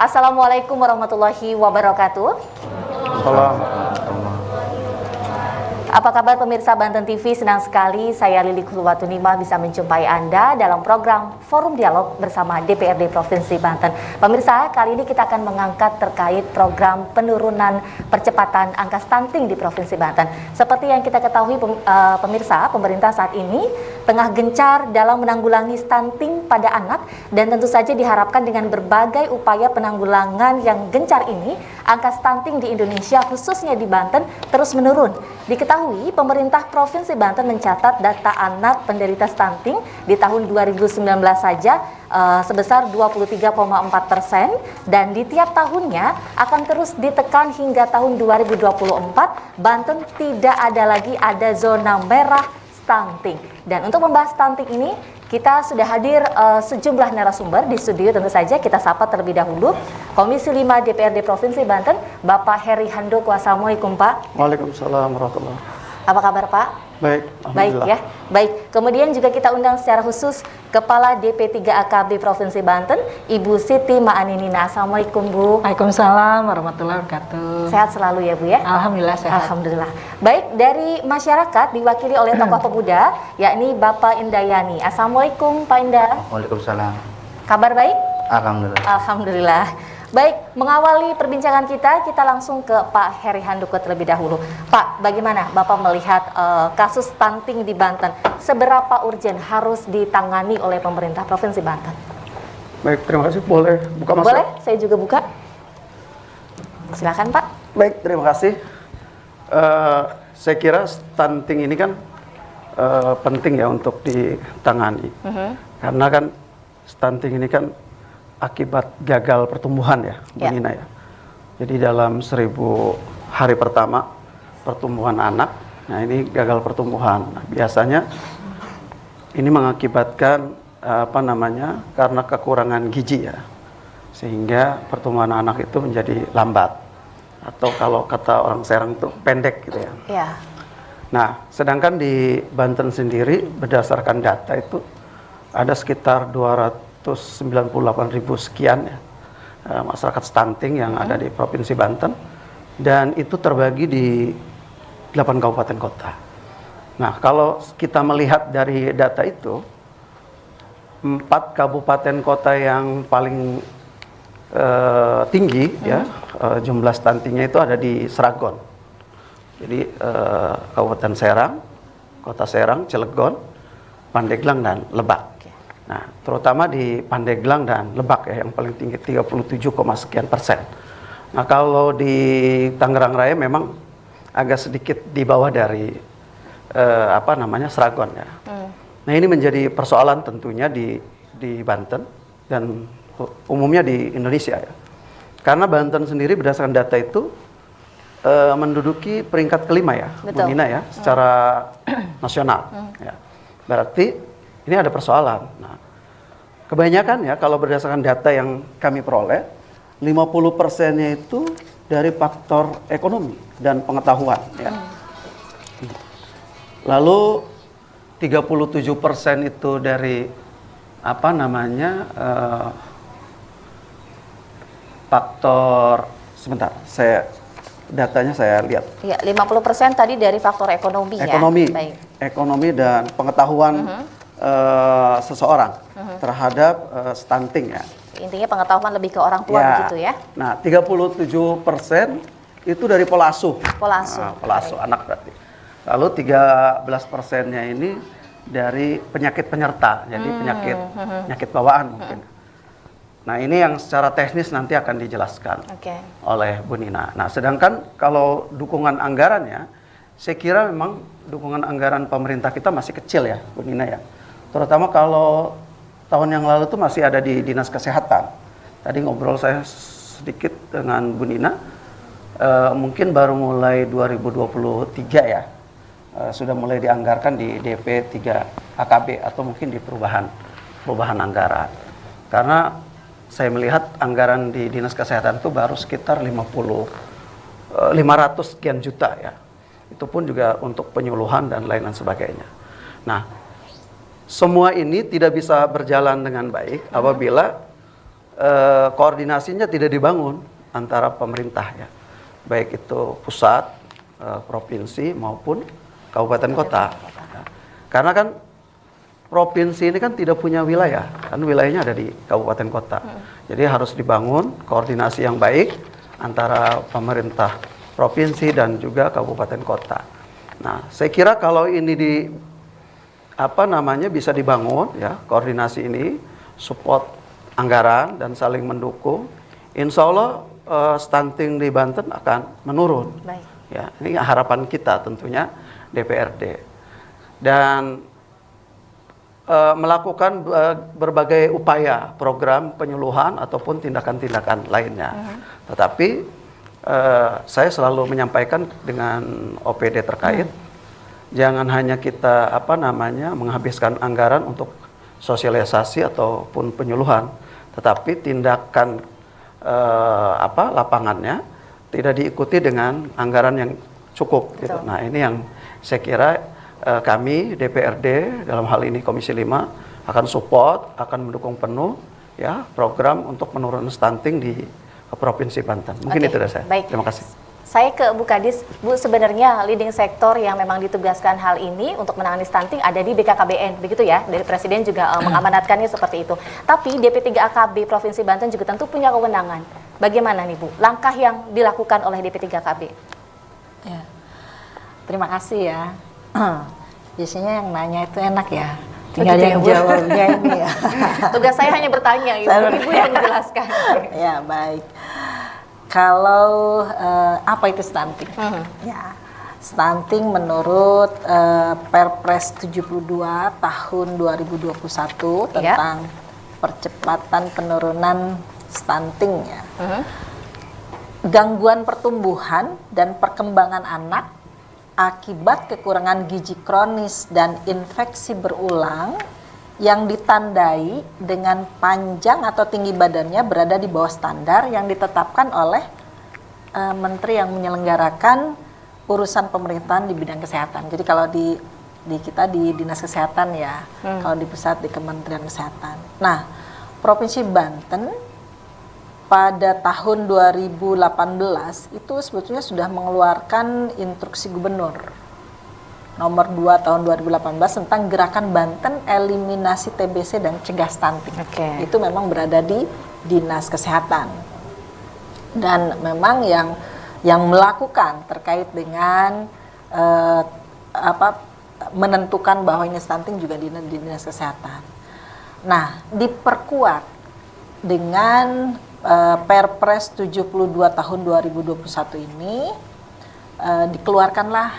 Assalamualaikum warahmatullahi wabarakatuh. Apa kabar pemirsa Banten TV? Senang sekali saya Lili Kulwatunima bisa menjumpai Anda dalam program Forum Dialog bersama DPRD Provinsi Banten. Pemirsa, kali ini kita akan mengangkat terkait program penurunan percepatan angka stunting di Provinsi Banten. Seperti yang kita ketahui pemirsa, pemerintah saat ini tengah gencar dalam menanggulangi stunting pada anak, dan tentu saja diharapkan dengan berbagai upaya penanggulangan yang gencar ini, angka stunting di Indonesia khususnya di Banten terus menurun. Diketahui pemerintah Provinsi Banten mencatat data anak penderita stunting di tahun 2019 saja sebesar 23,4%, dan di tiap tahunnya akan terus ditekan hingga tahun 2024 Banten tidak ada zona merah stunting. Dan untuk membahas stunting ini kita sudah hadir sejumlah narasumber di studio. Tentu saja kita sapa terlebih dahulu Komisi 5 DPRD Provinsi Banten, Bapak Heri Handoko. Assalamualaikum Pak. Waalaikumsalam warahmatullahi. Apa kabar Pak? Baik, baik ya. Baik. Kemudian juga kita undang secara khusus Kepala DP3AKB Provinsi Banten, Ibu Siti Ma'aninina. Assalamualaikum Bu. Waalaikumsalam warahmatullahi wabarakatuh. Sehat selalu ya Bu ya? Alhamdulillah sehat. Alhamdulillah. Baik, dari masyarakat diwakili oleh tokoh pemuda, yakni Bapak Indayani. Assalamualaikum Pak Indah. Waalaikumsalam. Kabar baik? Alhamdulillah. Alhamdulillah. Baik, mengawali perbincangan kita langsung ke Pak Heri Handoko terlebih dahulu. Pak, bagaimana Bapak melihat kasus stunting di Banten? Seberapa urgen harus ditangani oleh pemerintah Provinsi Banten? Baik, terima kasih. Boleh buka masker? Boleh, saya juga buka. Silakan Pak. Baik, terima kasih. Saya kira stunting ini kan penting ya untuk ditangani. Karena kan stunting ini kan akibat gagal pertumbuhan ya, Bu Nina ya. Jadi dalam 1000 hari pertama pertumbuhan anak, nah ini gagal pertumbuhan. Nah, biasanya ini mengakibatkan karena kekurangan gizi ya, sehingga pertumbuhan anak itu menjadi lambat, atau kalau kata orang Serang itu pendek gitu ya. Ya. Nah, sedangkan di Banten sendiri berdasarkan data itu ada sekitar 298.000 sekian ya masyarakat stunting yang ada di Provinsi Banten, dan itu terbagi di 8 kabupaten kota. Nah, kalau kita melihat dari data itu, 4 kabupaten kota yang paling tinggi ya jumlah stuntingnya itu ada di Seragon. Jadi Kabupaten Serang, Kota Serang, Cilegon, Pandeglang, dan Lebak. Nah, terutama di Pandeglang dan Lebak ya yang paling tinggi 37, sekian persen. Nah, kalau di Tangerang Raya memang agak sedikit di bawah dari Seragon ya. Nah, ini menjadi persoalan tentunya di Banten dan umumnya di Indonesia ya. Karena Banten sendiri berdasarkan data itu menduduki peringkat kelima ya, Bu Nina ya, secara nasional. Ya. Berarti ini ada persoalan. Nah, kebanyakan ya kalau berdasarkan data yang kami peroleh, 50%-nya itu dari faktor ekonomi dan pengetahuan ya. Lalu 37% itu dari faktor, sebentar, datanya saya lihat. Ya, 50% tadi dari faktor ekonomi ya. Baik. Ekonomi dan pengetahuan seseorang terhadap stunting ya. Intinya pengetahuan lebih ke orang tua begitu ya. Nah, 37% itu dari pola asuh. Pola asuh. Nah, pola asuh anak berarti. Lalu 13%-nya ini dari penyakit penyerta, jadi penyakit bawaan mungkin. Nah, ini yang secara teknis nanti akan dijelaskan oleh Bu Nina. Nah, sedangkan kalau dukungan anggarannya, saya kira memang dukungan anggaran pemerintah kita masih kecil ya, Bu Nina ya. Terutama kalau tahun yang lalu itu masih ada di Dinas Kesehatan. Tadi ngobrol saya sedikit dengan Bu Nina, mungkin baru mulai 2023 ya, sudah mulai dianggarkan di DP3AKB atau mungkin di perubahan anggaran. Karena saya melihat anggaran di Dinas Kesehatan itu baru sekitar 500 sekian juta ya. Itu pun juga untuk penyuluhan dan lain-lain sebagainya. Nah, semua ini tidak bisa berjalan dengan baik apabila koordinasinya tidak dibangun antara pemerintah ya, baik itu pusat, provinsi maupun kabupaten kota. Ya. Karena kan provinsi ini kan tidak punya wilayah, kan wilayahnya ada di kabupaten kota. Jadi harus dibangun koordinasi yang baik antara pemerintah provinsi dan juga kabupaten kota. Nah, saya kira kalau ini bisa dibangun ya, koordinasi ini, support anggaran dan saling mendukung, insya Allah stunting di Banten akan menurun. Baik. Ya, ini harapan kita tentunya DPRD. Dan melakukan berbagai upaya, program penyuluhan ataupun tindakan-tindakan lainnya. Tetapi saya selalu menyampaikan dengan OPD terkait, jangan hanya kita menghabiskan anggaran untuk sosialisasi ataupun penyuluhan, tetapi tindakan lapangannya tidak diikuti dengan anggaran yang cukup. Gitu. Nah, ini yang saya kira kami DPRD dalam hal ini Komisi 5 akan support, akan mendukung penuh ya program untuk menurunkan stunting di Provinsi Banten. Mungkin itu dari saya. Baik. Terima kasih. Saya ke Bu Kadis. Bu, sebenarnya leading sektor yang memang ditugaskan hal ini untuk menangani stunting ada di BKKBN, begitu ya? Dari Presiden juga mengamanatkannya seperti itu. Tapi DP3AKB Provinsi Banten juga tentu punya kewenangan. Bagaimana nih Bu, langkah yang dilakukan oleh DP3AKB? Ya. Terima kasih ya. Biasanya yang nanya itu enak ya. Tinggal yang jawabnya ini ya. Tugas saya hanya bertanya, Ibu yang menjelaskan. Ya, baik. Kalau apa itu stunting? Ya, stunting menurut Perpres 72 tahun 2021 tentang percepatan penurunan stunting ya. Gangguan pertumbuhan dan perkembangan anak akibat kekurangan gizi kronis dan infeksi berulang yang ditandai dengan panjang atau tinggi badannya berada di bawah standar yang ditetapkan oleh menteri yang menyelenggarakan urusan pemerintahan di bidang kesehatan. Jadi kalau di kita di Dinas Kesehatan ya, kalau di pusat di Kementerian Kesehatan. Nah, Provinsi Banten pada tahun 2018 itu sebetulnya sudah mengeluarkan instruksi gubernur nomor 2 tahun 2018 tentang gerakan Banten eliminasi TBC dan cegah stunting. Itu memang berada di Dinas Kesehatan. Dan memang yang melakukan terkait dengan menentukan bahwa ini stunting juga di Dinas Kesehatan. Nah, diperkuat dengan Perpres 72 tahun 2021 ini dikeluarkanlah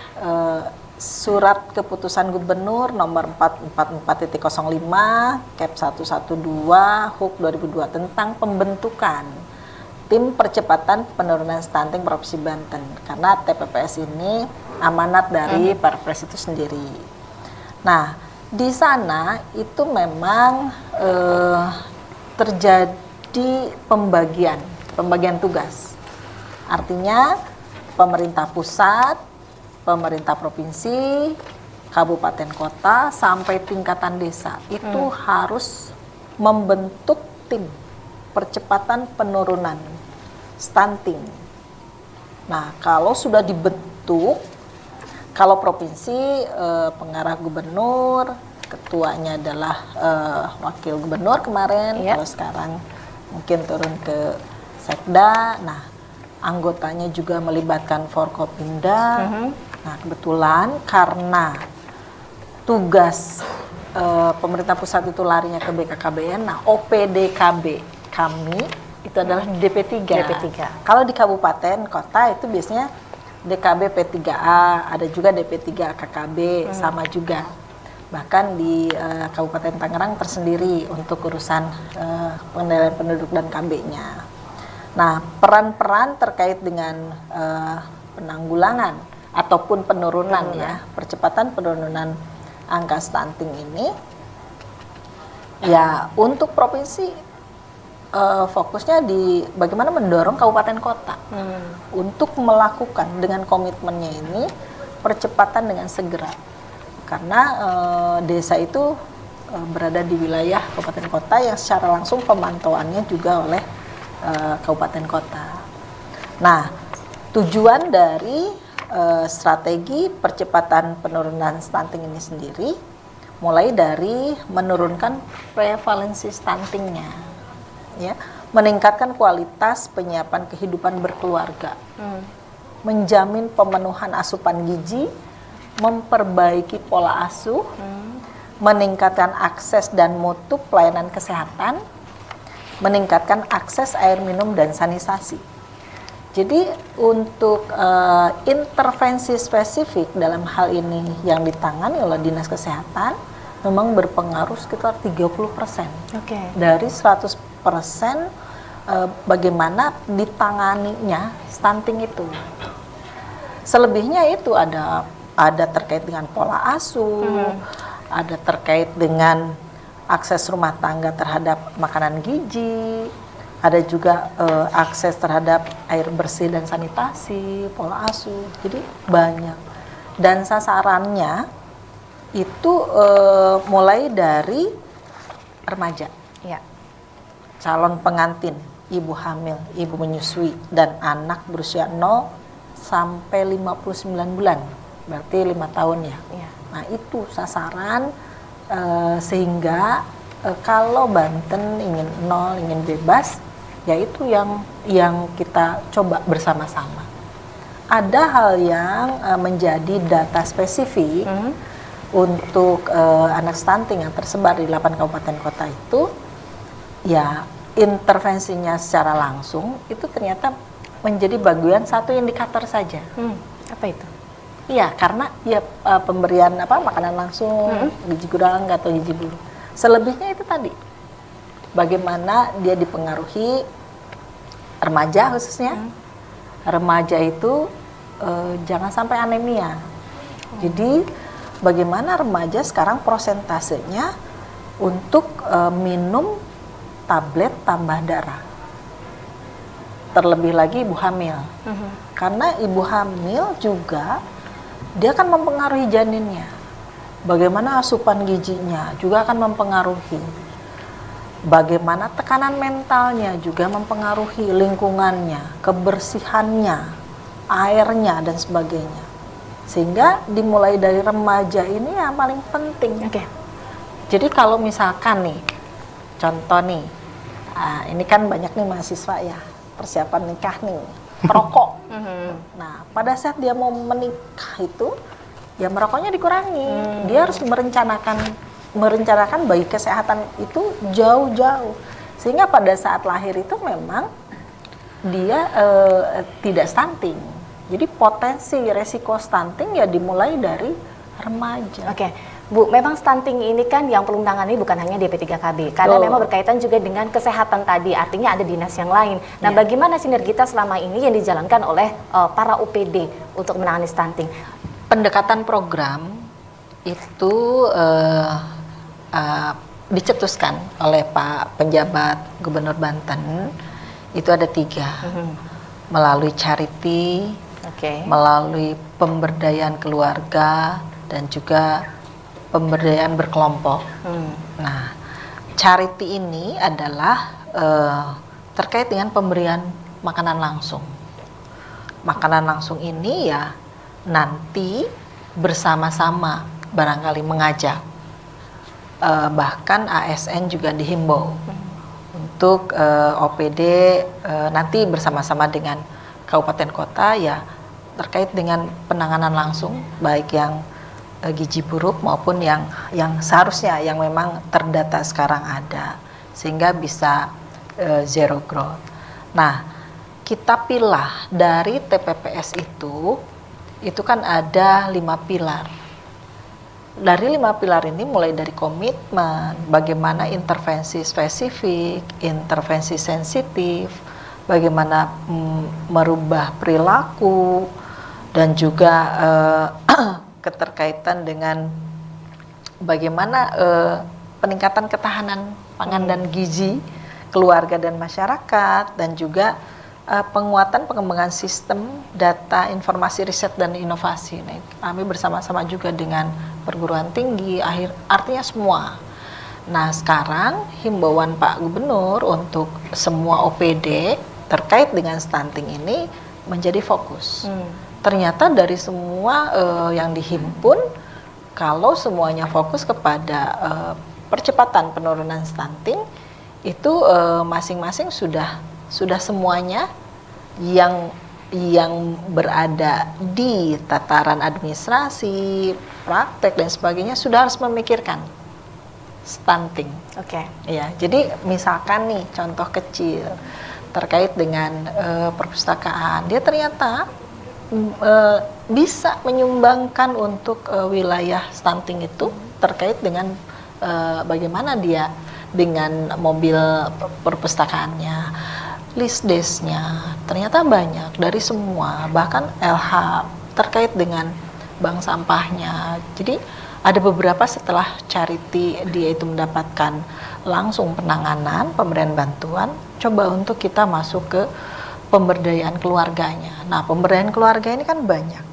surat keputusan gubernur nomor 444.05 Cap 112 HUK 2002 tentang pembentukan tim percepatan penurunan stunting Provinsi Banten, karena TPPS ini amanat dari Perpres itu sendiri. Nah, di sana itu memang terjadi pembagian tugas. Artinya pemerintah pusat, pemerintah provinsi, kabupaten kota sampai tingkatan desa itu harus membentuk tim percepatan penurunan stunting. Nah, kalau sudah dibentuk, kalau provinsi pengarah gubernur, ketuanya adalah wakil gubernur kemarin, kalau sekarang mungkin turun ke Sekda. Nah, anggotanya juga melibatkan Forkopimda. Nah, kebetulan karena tugas pemerintah pusat itu larinya ke BKKBN, nah OPDKB kami itu adalah DP3. Kalau di kabupaten kota itu biasanya DKB P3A, ada juga DP3 KKB, sama juga. Bahkan di Kabupaten Tangerang tersendiri untuk urusan pengendalian penduduk dan KB-nya. Nah, peran-peran terkait dengan penanggulangan ataupun penurunan ya, percepatan penurunan angka stunting ini, ya untuk provinsi fokusnya di bagaimana mendorong kabupaten kota untuk melakukan dengan komitmennya ini percepatan dengan segera. Karena desa itu berada di wilayah kabupaten kota yang secara langsung pemantauannya juga oleh kabupaten kota. Nah, tujuan dari strategi percepatan penurunan stunting ini sendiri mulai dari menurunkan prevalensi stuntingnya, ya, meningkatkan kualitas penyiapan kehidupan berkeluarga, menjamin pemenuhan asupan gizi, memperbaiki pola asuh, meningkatkan akses dan mutu pelayanan kesehatan, meningkatkan akses air minum dan sanitasi. Jadi untuk intervensi spesifik dalam hal ini yang ditangani oleh Dinas Kesehatan memang berpengaruh sekitar 30% dari 100% bagaimana ditanganinya stunting itu. Selebihnya itu ada terkait dengan pola asuh, ada terkait dengan akses rumah tangga terhadap makanan gizi, ada juga akses terhadap air bersih dan sanitasi, pola asuh. Jadi banyak. Dan sasarannya itu mulai dari remaja, Ya. calon pengantin, ibu hamil, ibu menyusui, dan anak berusia 0 sampai 59 bulan, berarti 5 tahun ya. Ya. Nah itu sasaran sehingga kalau Banten ingin 0, ingin bebas, ya itu yang kita coba bersama-sama. Ada hal yang menjadi data spesifik untuk anak stunting yang tersebar di 8 kabupaten kota itu, ya intervensinya secara langsung itu ternyata menjadi bagian satu indikator saja. Apa itu? Iya, karena ya pemberian makanan langsung, gizi kurang atau gizi buruk. Selebihnya itu tadi, bagaimana dia dipengaruhi remaja khususnya. Remaja itu jangan sampai anemia. Jadi bagaimana remaja sekarang prosentasenya untuk minum tablet tambah darah. Terlebih lagi ibu hamil. Karena ibu hamil juga dia akan mempengaruhi janinnya. Bagaimana asupan gizinya juga akan mempengaruhi. Bagaimana tekanan mentalnya juga mempengaruhi lingkungannya, kebersihannya, airnya dan sebagainya. Sehingga dimulai dari remaja ini yang paling penting. Jadi kalau misalkan nih, contoh nih, ini kan banyak nih mahasiswa ya, persiapan nikah nih, perokok. Nah, pada saat dia mau menikah itu, ya merokoknya dikurangi. Dia harus merencanakan bagi kesehatan itu jauh-jauh. Sehingga pada saat lahir itu memang dia tidak stunting. Jadi potensi resiko stunting ya dimulai dari remaja. Bu, memang stunting ini kan yang perlu menangani bukan hanya DP3KB, karena memang berkaitan juga dengan kesehatan tadi, artinya ada dinas yang lain. Nah, bagaimana sinergitas selama ini yang dijalankan oleh para UPD untuk menangani stunting? Pendekatan program itu dicetuskan oleh Pak Penjabat Gubernur Banten, itu ada 3, melalui charity, melalui pemberdayaan keluarga, dan juga pemberdayaan berkelompok. Nah, charity ini adalah terkait dengan pemberian makanan langsung. Makanan langsung ini ya nanti bersama-sama barangkali mengajak, bahkan ASN juga dihimbau untuk OPD nanti bersama-sama dengan kabupaten kota ya terkait dengan penanganan langsung, baik yang gizi buruk maupun yang seharusnya yang memang terdata sekarang ada, sehingga bisa zero growth. Nah, kita pilah dari TPPS itu kan ada 5 pilar. Dari 5 pilar ini mulai dari komitmen, bagaimana intervensi spesifik, intervensi sensitif, bagaimana merubah perilaku, dan juga keterkaitan dengan bagaimana peningkatan ketahanan pangan dan gizi keluarga dan masyarakat, dan juga penguatan pengembangan sistem data informasi riset dan inovasi. Nah, kami bersama-sama juga dengan perguruan tinggi, artinya semua. Nah, sekarang himbauan Pak Gubernur untuk semua OPD terkait dengan stunting ini menjadi fokus. Ternyata dari semua yang dihimpun, kalau semuanya fokus kepada percepatan penurunan stunting, itu masing-masing sudah semuanya yang berada di tataran administrasi, praktek dan sebagainya sudah harus memikirkan stunting. Oke. Ya, jadi misalkan nih contoh kecil terkait dengan perpustakaan, dia ternyata bisa menyumbangkan untuk wilayah stunting itu terkait dengan bagaimana dia dengan mobil perpustakaannya, list desk-nya, ternyata banyak dari semua, bahkan LH terkait dengan bank sampahnya. Jadi ada beberapa setelah charity dia itu mendapatkan langsung penanganan, pemberian bantuan, coba untuk kita masuk ke pemberdayaan keluarganya. Nah, pemberdayaan keluarga ini kan banyak.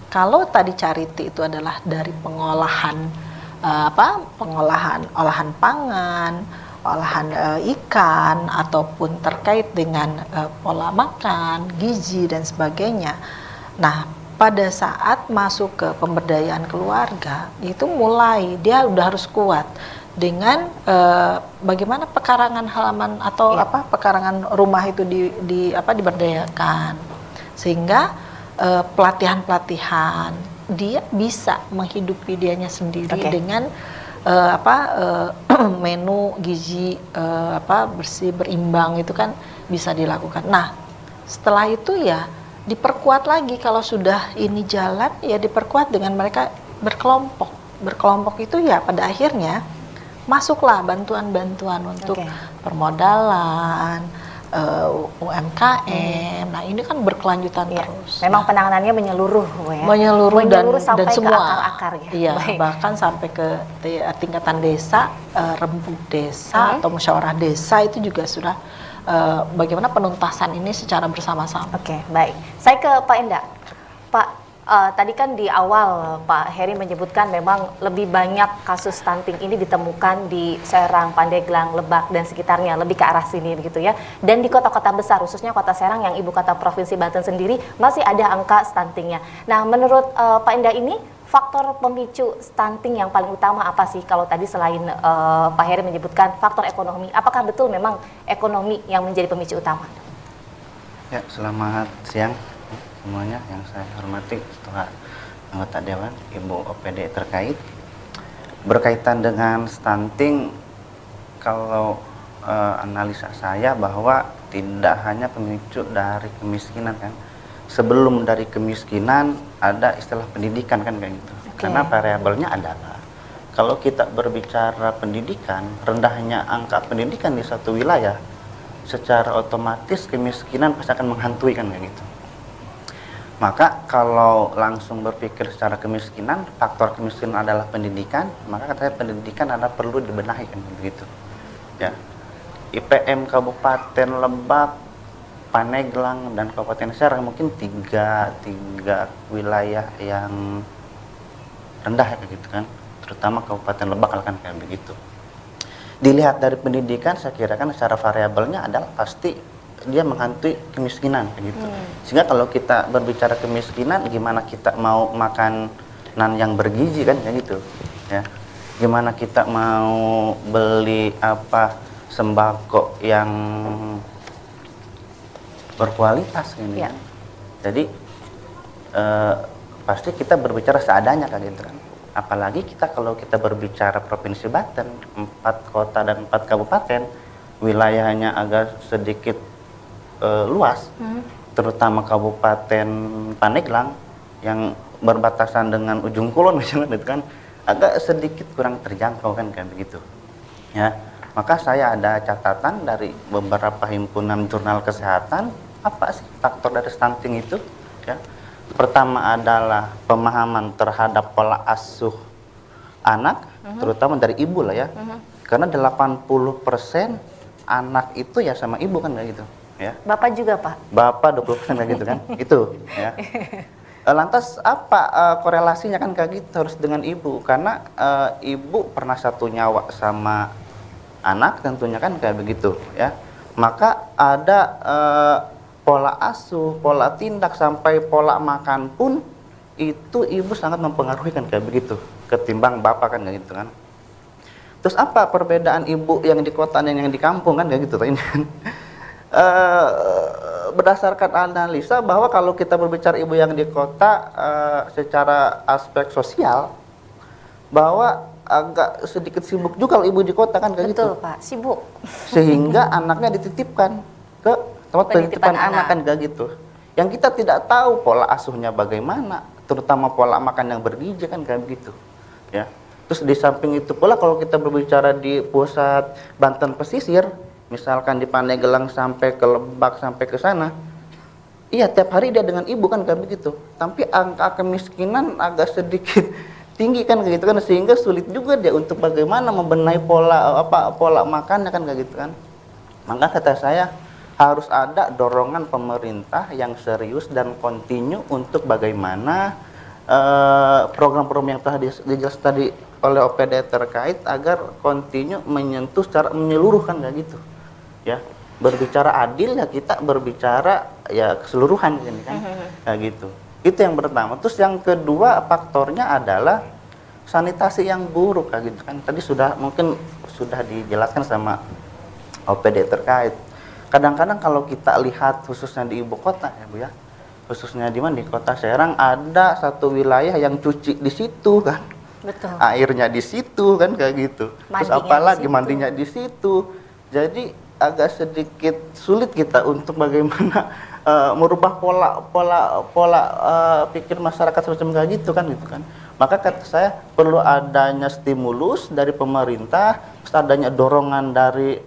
Kalau tadi charity itu adalah dari pengolahan olahan pangan, olahan ikan ataupun terkait dengan pola makan, gizi dan sebagainya. Nah, pada saat masuk ke pemberdayaan keluarga itu mulai dia udah harus kuat dengan bagaimana pekarangan halaman atau pekarangan rumah itu diberdayakan, sehingga pelatihan dia bisa menghidupi dianya sendiri dengan menu gizi bersih berimbang itu kan bisa dilakukan. Nah, setelah itu ya diperkuat lagi, kalau sudah ini jalan ya diperkuat dengan mereka berkelompok itu ya pada akhirnya masuklah bantuan-bantuan untuk permodalan, UMKM. Nah, ini kan berkelanjutan terus. Memang penanganannya menyeluruh, ya. Menyeluruh dan ke semua akar-akar ya. Iya, bahkan sampai ke tingkatan desa, rembuk desa atau musyawarah desa itu juga sudah bagaimana penuntasan ini secara bersama-sama. Oke, baik. Saya ke Pak Endah. Pak, tadi kan di awal Pak Heri menyebutkan memang lebih banyak kasus stunting ini ditemukan di Serang, Pandeglang, Lebak dan sekitarnya, lebih ke arah sini begitu ya. Dan di kota-kota besar, khususnya Kota Serang yang ibu kota Provinsi Banten sendiri masih ada angka stuntingnya. Nah, menurut Pak Endah ini faktor pemicu stunting yang paling utama apa sih? Kalau tadi selain Pak Heri menyebutkan faktor ekonomi, apakah betul memang ekonomi yang menjadi pemicu utama? Ya, selamat siang semuanya yang saya hormati, Ketua Anggota Dewan, Ibu OPD terkait. Berkaitan dengan stunting, kalau analisa saya bahwa tidak hanya pemicu dari kemiskinan kan. Sebelum dari kemiskinan ada istilah pendidikan kan kayak gitu. Karena variabelnya adalah kalau kita berbicara pendidikan, rendahnya angka pendidikan di satu wilayah, secara otomatis kemiskinan pasti akan menghantui kan kayak gitu. Maka kalau langsung berpikir secara kemiskinan, faktor kemiskinan adalah pendidikan, maka katanya pendidikan ada perlu dibenahi kan begitu. Ya. IPM Kabupaten Lebak, Pandeglang dan Kabupaten Serang mungkin tiga wilayah yang rendah ya gitu kan, terutama Kabupaten Lebak kan kayak begitu. Dilihat dari pendidikan, saya kira kan secara variabelnya adalah pasti dia menghantui kemiskinan kayak gitu. Sehingga kalau kita berbicara kemiskinan, gimana kita mau makanan yang bergizi kan kayak gitu ya. Gimana kita mau beli sembako yang berkualitas ini. Ya. Jadi pasti kita berbicara seadanya kan gitu kan. Apalagi kalau kita berbicara Provinsi Banten, 4 kota dan 4 kabupaten, wilayahnya agak sedikit luas, terutama Kabupaten Pandeglang yang berbatasan dengan Ujung Kulon misalnya gitu kan, agak sedikit kurang terjangkau kan kayak begitu. Ya, maka saya ada catatan dari beberapa himpunan jurnal kesehatan, apa sih faktor dari stunting itu? Ya, pertama adalah pemahaman terhadap pola asuh anak, terutama dari ibu lah ya, karena 80% anak itu ya sama ibu kan kayak gitu. Ya. Bapak juga Pak? Bapak 20% kayak gitu kan, itu ya. Lantas apa korelasinya kan kayak gitu harus dengan ibu, karena ibu pernah satu nyawa sama anak tentunya kan kayak begitu ya. Maka ada pola asuh, pola tindak sampai pola makan pun itu ibu sangat mempengaruhi kan kayak begitu ketimbang bapak kan kayak gitu kan. Terus apa perbedaan ibu yang di kota dan yang di kampung kan kayak gitu ini kan. Berdasarkan analisa bahwa kalau kita berbicara ibu yang di kota secara aspek sosial bahwa agak sedikit sibuk juga kalau ibu di kota kan kayak gitu. Betul Pak, sibuk. Sehingga anaknya dititipkan ke tempat penitipan anak kan kayak gitu. Yang kita tidak tahu pola asuhnya bagaimana, terutama pola makan yang bergizi kan kayak begitu. Ya. Terus di samping itu pula kalau kita berbicara di pusat Banten pesisir, misalkan di Pandeglang sampai ke Lebak sampai ke sana, iya tiap hari dia dengan ibu kan kayak begitu. Tapi angka kemiskinan agak sedikit tinggi kan kayak gitu kan, sehingga sulit juga dia untuk bagaimana membenahi pola makannya kan kayak gitu kan. Maka kata saya harus ada dorongan pemerintah yang serius dan kontinu untuk bagaimana program-program yang telah dijelaskan tadi oleh OPD terkait agar kontinu menyentuh secara menyeluruh kan kayak gitu ya. Berbicara adil ya kita berbicara ya keseluruhan ini kan kayak gitu. Itu yang pertama. Terus yang kedua faktornya adalah sanitasi yang buruk kayak gitu kan. Tadi mungkin sudah dijelaskan sama OPD terkait. Kadang-kadang kalau kita lihat khususnya di ibu kota ya Bu ya, khususnya di mana di Kota Serang ada satu wilayah yang cuci di situ kan. Betul. Airnya di situ kan kayak gitu. Terus apalagi mandinya di situ. Jadi agak sedikit sulit kita untuk bagaimana merubah pola pikir masyarakat semacam kayak gitu kan. Maka kata saya perlu adanya stimulus dari pemerintah, terus adanya dorongan dari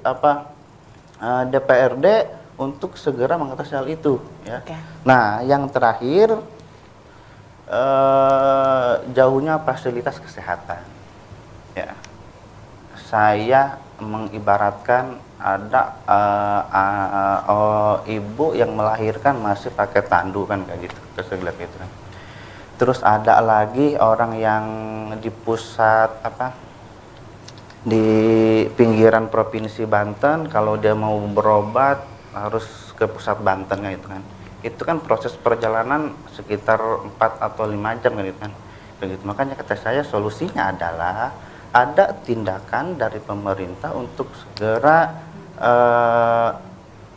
DPRD untuk segera mengatasi hal itu ya. Okay. Nah, yang terakhir jauhnya fasilitas kesehatan. Ya. Saya mengibaratkan ada ibu yang melahirkan masih pakai tandu kan kayak gitu, kesegelap gitu kan. Terus ada lagi orang yang di pusat di pinggiran provinsi Banten, kalau dia mau berobat harus ke pusat Banten gitu kan. Itu kan proses perjalanan sekitar 4 atau 5 jam gitu kan. Begitu. Makanya kata saya solusinya adalah ada tindakan dari pemerintah untuk segera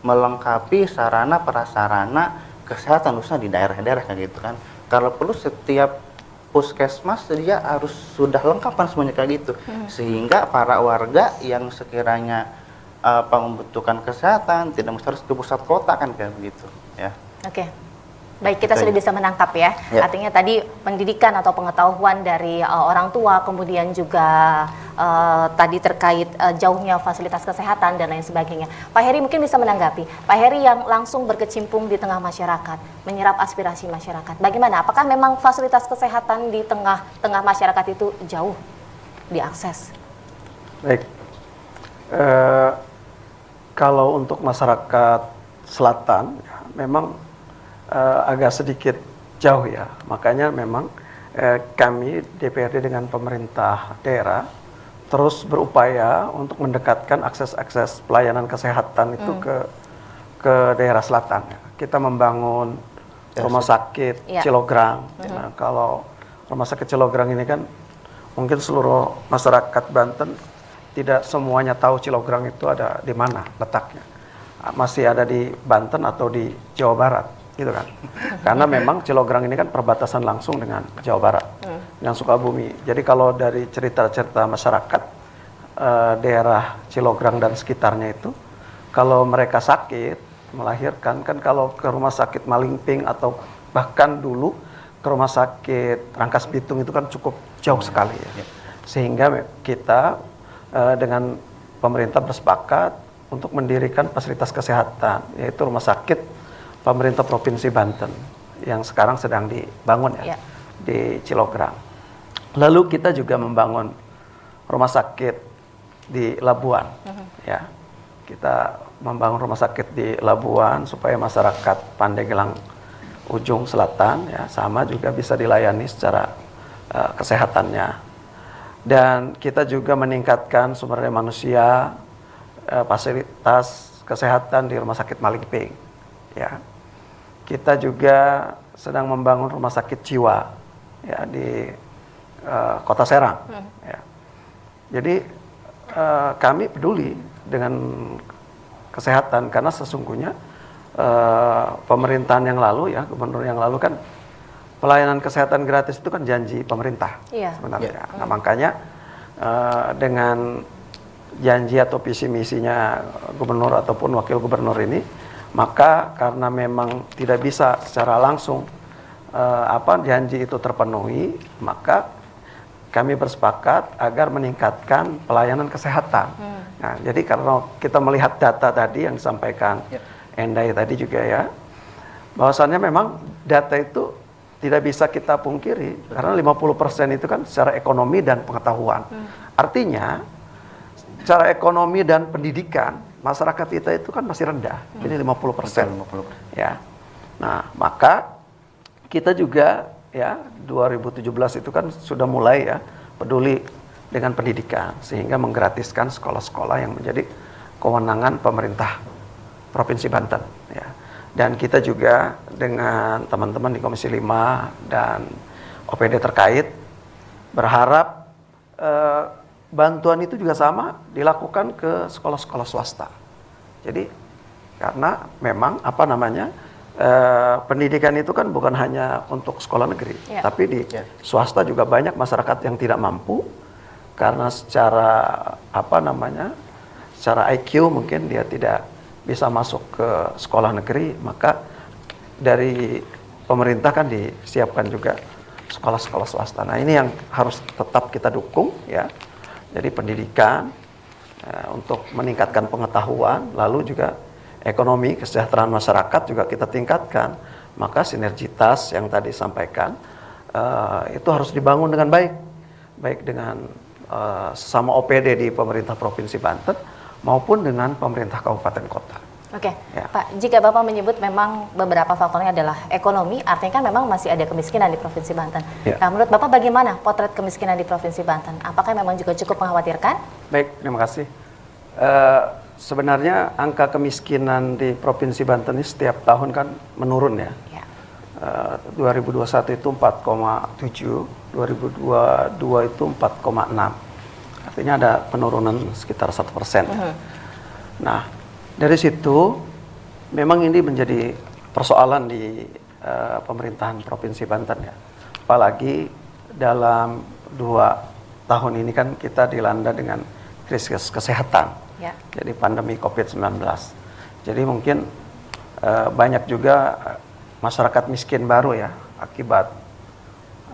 melengkapi sarana prasarana kesehatan khususnya di daerah-daerah kayak gitu kan. Kalau perlu setiap puskesmas dia harus sudah lengkap kan semuanya kayak gitu. Sehingga para warga yang sekiranya membutuhkan kesehatan tidak mesti harus ke pusat kota kan kayak begitu ya. Oke. Baik, kita sudah bisa menangkap ya. Artinya tadi pendidikan atau pengetahuan dari orang tua, kemudian juga tadi terkait jauhnya fasilitas kesehatan dan lain sebagainya. Pak Heri mungkin bisa menanggapi. Pak Heri yang langsung berkecimpung di tengah masyarakat, menyerap aspirasi masyarakat. Bagaimana? Apakah memang fasilitas kesehatan di tengah masyarakat itu jauh diakses? Baik. Kalau untuk masyarakat selatan, ya, memang agak sedikit jauh ya. Makanya memang kami DPRD dengan pemerintah daerah terus berupaya untuk mendekatkan akses pelayanan kesehatan itu ke daerah selatan. Kita membangun rumah sakit Cilograng. Nah, kalau rumah sakit Cilograng ini kan mungkin seluruh masyarakat Banten tidak semuanya tahu Cilograng itu ada di mana letaknya. Masih ada di Banten atau di Jawa Barat. Gitu kan, karena memang Cilograng ini kan perbatasan langsung dengan Jawa Barat, dengan Sukabumi. Jadi kalau dari cerita-cerita masyarakat daerah Cilograng dan sekitarnya itu, kalau mereka sakit melahirkan kan kalau ke rumah sakit Malingping atau bahkan dulu ke rumah sakit Rangkas Bitung itu kan cukup jauh sekali ya. Sehingga kita dengan pemerintah bersepakat untuk mendirikan fasilitas kesehatan, yaitu rumah sakit pemerintah Provinsi Banten yang sekarang sedang dibangun ya, di Cilograng. Lalu kita juga membangun rumah sakit di Labuan ya. Kita membangun rumah sakit di Labuan supaya masyarakat Pandeglang ujung selatan ya sama juga bisa dilayani secara kesehatannya. Dan kita juga meningkatkan sumber daya manusia fasilitas kesehatan di Rumah Sakit Malingping. Ya. Kita juga sedang membangun rumah sakit jiwa ya di Kota Serang. Ya. Jadi kami peduli dengan kesehatan karena sesungguhnya pemerintahan yang lalu ya, gubernur yang lalu kan pelayanan kesehatan gratis itu kan janji pemerintah sebenarnya. Nah makanya dengan janji atau visi misinya gubernur ataupun wakil gubernur ini, maka karena memang tidak bisa secara langsung janji itu terpenuhi, maka kami bersepakat agar meningkatkan pelayanan kesehatan. Nah, jadi karena kita melihat data tadi yang disampaikan Endai tadi juga ya, bahwasannya memang data itu tidak bisa kita pungkiri karena 50% itu kan secara ekonomi dan pengetahuan. Artinya secara ekonomi dan pendidikan masyarakat kita itu kan masih rendah. Ini 50%. Ya. Nah, maka kita juga ya 2017 itu kan sudah mulai ya peduli dengan pendidikan sehingga menggratiskan sekolah-sekolah yang menjadi kewenangan pemerintah Provinsi Banten ya. Dan kita juga dengan teman-teman di Komisi 5 dan OPD terkait berharap bantuan itu juga sama dilakukan ke sekolah-sekolah swasta. Jadi karena memang pendidikan itu kan bukan hanya untuk sekolah negeri, tapi di swasta juga banyak masyarakat yang tidak mampu karena secara secara IQ mungkin dia tidak bisa masuk ke sekolah negeri, maka dari pemerintah kan disiapkan juga sekolah-sekolah swasta. Nah ini yang harus tetap kita dukung ya. Jadi pendidikan untuk meningkatkan pengetahuan, lalu juga ekonomi, kesejahteraan masyarakat juga kita tingkatkan. Maka sinergitas yang tadi disampaikan itu harus dibangun dengan baik. Baik dengan sesama OPD di pemerintah Provinsi Banten maupun dengan pemerintah kabupaten kota. Oke, Pak, jika Bapak menyebut memang beberapa faktornya adalah ekonomi, artinya kan memang masih ada kemiskinan di Provinsi Banten. Nah, menurut Bapak bagaimana potret kemiskinan di Provinsi Banten? Apakah memang juga cukup mengkhawatirkan? Baik, terima kasih. Sebenarnya angka kemiskinan di Provinsi Banten ini setiap tahun kan menurun ya. 2021 itu 4,7, 2022 itu 4,6. Artinya ada penurunan sekitar 1%. Nah, dari situ memang ini menjadi persoalan di pemerintahan Provinsi Banten ya. Apalagi dalam 2 tahun ini kan kita dilanda dengan krisis kesehatan. Jadi pandemi COVID-19. Jadi mungkin banyak juga masyarakat miskin baru ya akibat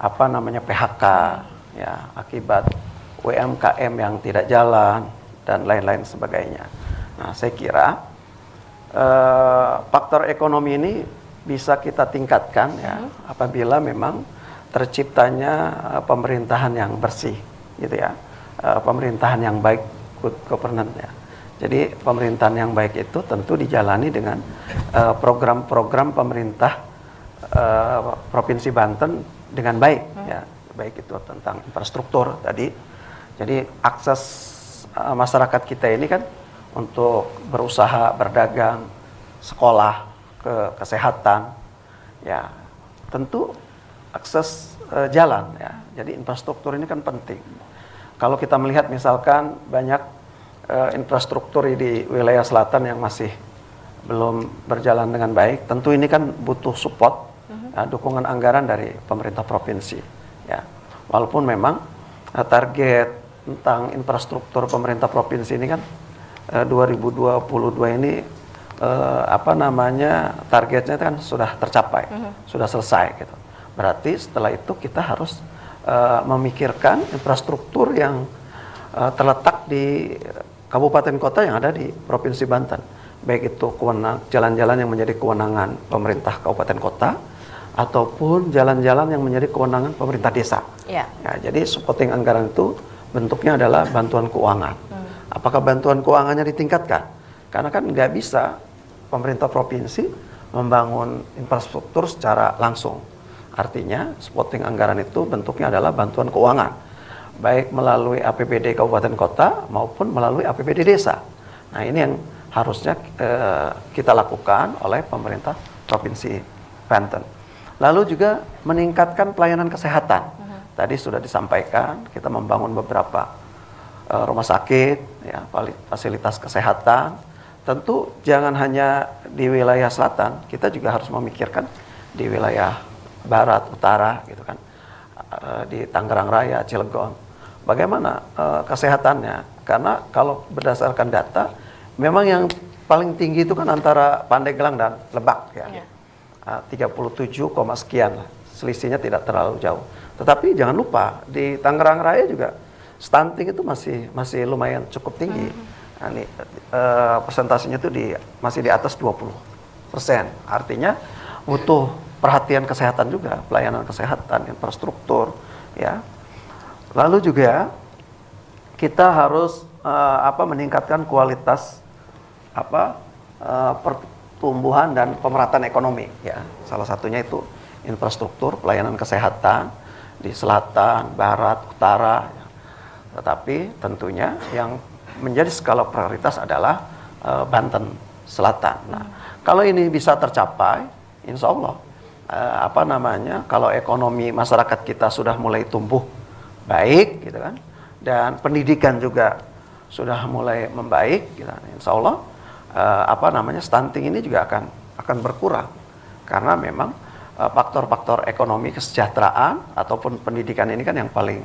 PHK ya, akibat UMKM yang tidak jalan dan lain-lain sebagainya. Nah, saya kira faktor ekonomi ini bisa kita tingkatkan ya apabila memang terciptanya pemerintahan yang bersih gitu ya. Pemerintahan yang baik, good governance ya. Jadi pemerintahan yang baik itu tentu dijalani dengan program-program pemerintah Provinsi Banten dengan baik ya. Baik itu tentang infrastruktur tadi. Jadi akses masyarakat kita ini kan untuk berusaha, berdagang, sekolah, kesehatan, ya tentu akses jalan ya. Jadi infrastruktur ini kan penting. Kalau kita melihat misalkan banyak infrastruktur di wilayah selatan yang masih belum berjalan dengan baik, tentu ini kan butuh support, dukungan anggaran dari pemerintah provinsi. Ya, walaupun memang target tentang infrastruktur pemerintah provinsi ini kan 2022 ini targetnya kan sudah tercapai, sudah selesai gitu. Berarti setelah itu kita harus memikirkan infrastruktur yang terletak di kabupaten kota yang ada di Provinsi Banten, baik itu jalan-jalan yang menjadi kewenangan pemerintah kabupaten kota ataupun jalan-jalan yang menjadi kewenangan pemerintah desa. Ya, jadi supporting anggaran itu bentuknya adalah bantuan keuangan. Apakah bantuan keuangannya ditingkatkan? Karena kan nggak bisa pemerintah provinsi membangun infrastruktur secara langsung. Artinya supporting anggaran itu bentuknya adalah bantuan keuangan, baik melalui APBD kabupaten kota maupun melalui APBD desa. Nah, ini yang harusnya kita lakukan oleh pemerintah Provinsi Banten. Lalu juga meningkatkan pelayanan kesehatan. Tadi sudah disampaikan, kita membangun beberapa rumah sakit, ya, fasilitas kesehatan. Tentu jangan hanya di wilayah selatan, kita juga harus memikirkan di wilayah barat, utara, gitu kan, di Tangerang Raya, Cilegon. Bagaimana kesehatannya? Karena kalau berdasarkan data, memang yang paling tinggi itu kan antara Pandeglang dan Lebak, ya. 37, sekian lah. Selisihnya tidak terlalu jauh. Tetapi jangan lupa di Tangerang Raya juga stunting itu masih lumayan cukup tinggi. Nah, ini persentasenya itu masih di atas 20%. Artinya butuh perhatian kesehatan juga, pelayanan kesehatan, infrastruktur, ya. Lalu juga kita harus meningkatkan kualitas pertumbuhan dan pemerataan ekonomi, ya. Salah satunya itu infrastruktur, pelayanan kesehatan di selatan, barat, utara, ya. Tetapi tentunya yang menjadi skala prioritas adalah Banten Selatan. Nah, kalau ini bisa tercapai, insya Allah, kalau ekonomi masyarakat kita sudah mulai tumbuh baik, gitu kan, dan pendidikan juga sudah mulai membaik, gitu, insya Allah, stunting ini juga akan berkurang, karena memang faktor-faktor ekonomi kesejahteraan ataupun pendidikan ini kan yang paling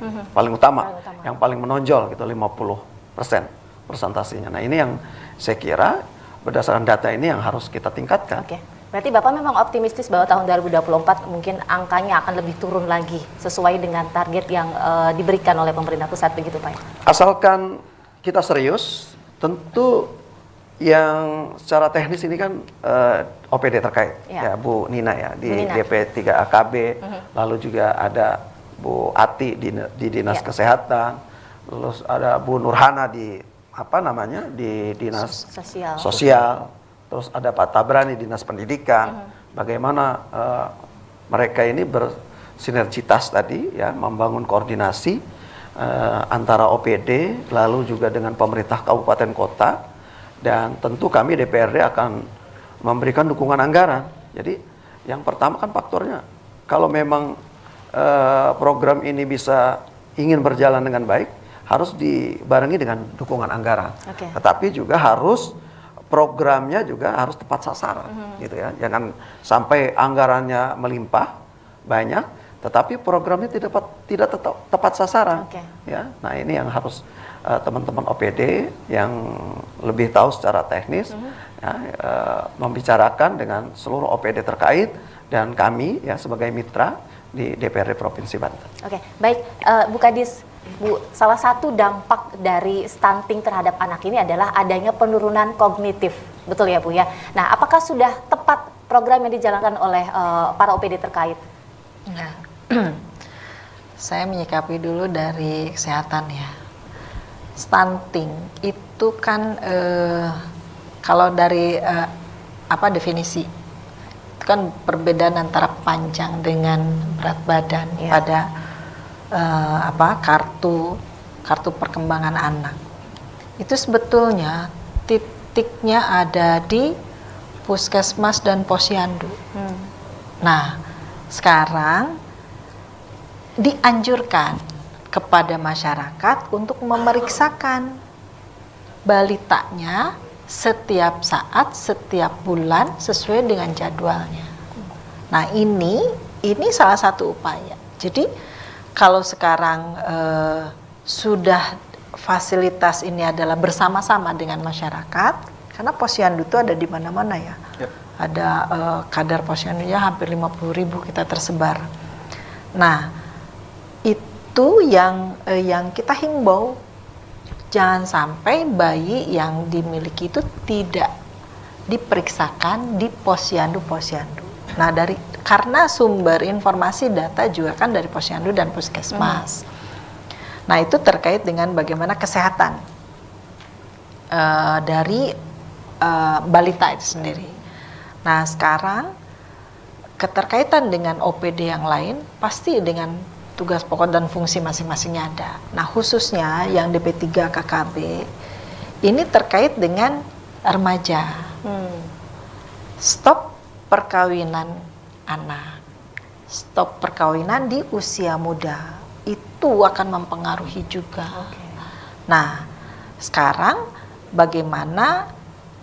utama, yang paling menonjol, gitu, 50% persentasenya. Nah, ini yang saya kira berdasarkan data ini yang harus kita tingkatkan. Oke. Berarti Bapak memang optimistis bahwa tahun 2024 mungkin angkanya akan lebih turun lagi sesuai dengan target yang diberikan oleh pemerintah pusat, begitu Pak? Asalkan kita serius, tentu yang secara teknis ini kan OPD terkait, ya Bu Nina ya, di DP3AKB, lalu juga ada Bu Ati di Dinas Kesehatan, terus ada Bu Nurhana di Dinas Sosial, terus ada Pak Tabrani Dinas Pendidikan. Bagaimana mereka ini bersinergitas tadi, ya, membangun koordinasi antara OPD lalu juga dengan pemerintah kabupaten kota, dan tentu kami DPRD akan memberikan dukungan anggaran. Jadi yang pertama kan faktornya, kalau memang program ini ingin berjalan dengan baik, harus dibarengi dengan dukungan anggaran. Tetapi juga programnya juga harus tepat sasaran, gitu ya. Jangan sampai anggarannya melimpah banyak, tetapi programnya tidak tepat sasaran. Ya, nah ini yang harus teman-teman OPD yang lebih tahu secara teknis, ya, membicarakan dengan seluruh OPD terkait dan kami, ya, sebagai mitra di DPRD Provinsi Banten. Oke, baik, Bu Kadis. Bu, salah satu dampak dari stunting terhadap anak ini adalah adanya penurunan kognitif, betul ya Bu ya? Nah, apakah sudah tepat program yang dijalankan oleh para OPD terkait? Nah, saya menyikapi dulu dari kesehatan ya. Stunting itu kan kalau dari definisi itu kan perbedaan antara panjang dengan berat badan pada kartu perkembangan anak. Itu sebetulnya titiknya ada di puskesmas dan posyandu. Nah, sekarang dianjurkan kepada masyarakat untuk memeriksakan balitanya setiap saat, setiap bulan sesuai dengan jadwalnya. Nah, ini salah satu upaya. Jadi kalau sekarang sudah fasilitas ini adalah bersama-sama dengan masyarakat, karena posyandu itu ada di mana-mana ya. Ada kadar posyandunya hampir 50.000 kita tersebar. Nah, itu yang kita himbau, jangan sampai bayi yang dimiliki itu tidak diperiksakan di posyandu-posyandu. Nah, karena sumber informasi data juga kan dari posyandu dan puskesmas. Nah, itu terkait dengan bagaimana kesehatan dari balita itu sendiri. Nah, sekarang keterkaitan dengan OPD yang lain pasti dengan tugas pokok dan fungsi masing-masingnya ada. Nah, khususnya yang DP3 KKB ini terkait dengan remaja. Stop perkawinan anak, stop perkawinan di usia muda, itu akan mempengaruhi juga. Nah, sekarang bagaimana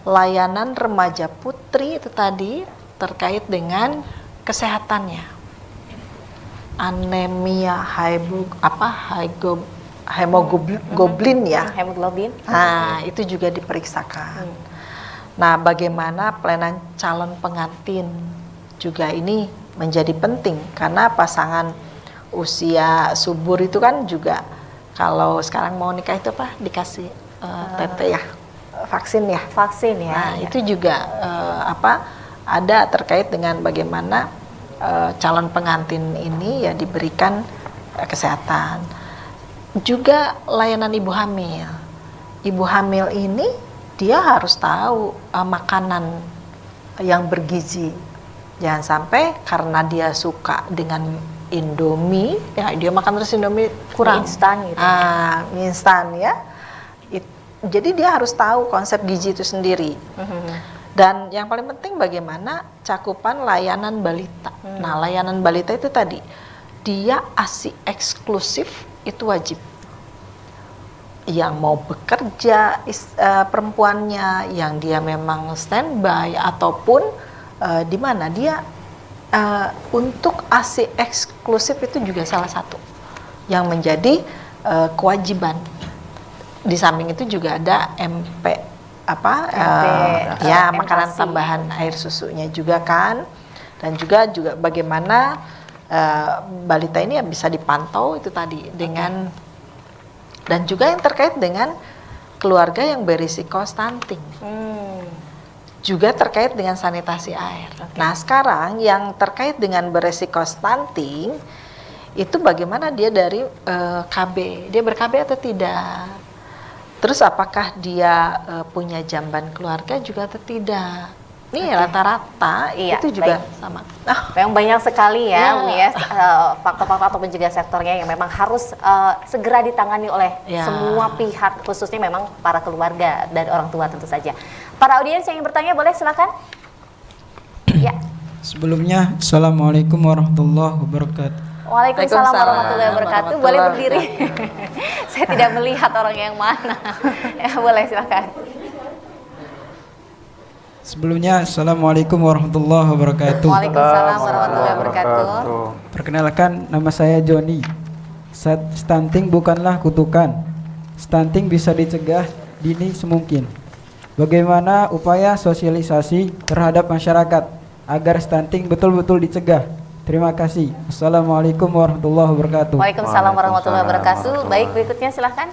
layanan remaja putri itu tadi terkait dengan kesehatannya, anemia hemoglobin ya. Hemoglobin. Nah, itu juga diperiksakan. Nah, bagaimana pelayanan calon pengantin juga ini menjadi penting karena pasangan usia subur itu kan juga kalau sekarang mau nikah itu apa dikasih TT ya, vaksin ya. Vaksin ya. Nah, itu juga ada terkait dengan bagaimana calon pengantin ini ya diberikan kesehatan. Juga layanan ibu hamil. Ibu hamil ini dia harus tahu makanan yang bergizi. Jangan sampai karena dia suka dengan Indomie, ya dia makan terus Indomie kurang. Instan gitu. Mie instan ya. Jadi dia harus tahu konsep gizi itu sendiri. Dan yang paling penting bagaimana cakupan layanan balita. Nah, layanan balita itu tadi dia ASI eksklusif itu wajib. Yang mau bekerja perempuannya, yang dia memang standby ataupun di mana dia untuk ASI eksklusif itu juga salah satu yang menjadi kewajiban. Di samping itu juga ada MP ya makanan tambahan air susunya juga kan, dan juga bagaimana balita ini ya bisa dipantau itu tadi dengan dan juga yang terkait dengan keluarga yang berisiko stunting. Juga terkait dengan sanitasi air. Nah, sekarang yang terkait dengan berisiko stunting itu bagaimana dia dari KB, dia ber-KB atau tidak? Terus apakah dia punya jamban keluarga juga atau tidak? Ini rata-rata itu juga sama. Memang banyak sekali ya, Bu ya, faktor-faktor ataupun juga sektornya yang memang harus segera ditangani oleh semua pihak, khususnya memang para keluarga dan orang tua tentu saja. Para audiens yang ingin bertanya boleh silakan. Ya. Sebelumnya, Assalamualaikum warahmatullahi wabarakatuh. Waalaikumsalam warahmatullahi wabarakatuh. Boleh berdiri. Saya tidak melihat orang yang mana. Ya, boleh silakan. Sebelumnya, Assalamualaikum warahmatullahi wabarakatuh. Waalaikumsalam warahmatullahi wabarakatuh. Perkenalkan, nama saya Joni. Stunting bukanlah kutukan. Stunting bisa dicegah dini semungkin. Bagaimana upaya sosialisasi terhadap masyarakat agar stunting betul-betul dicegah? Terima kasih. Assalamualaikum warahmatullahi wabarakatuh. Waalaikumsalam warahmatullahi wabarakatuh. Baik, berikutnya silahkan.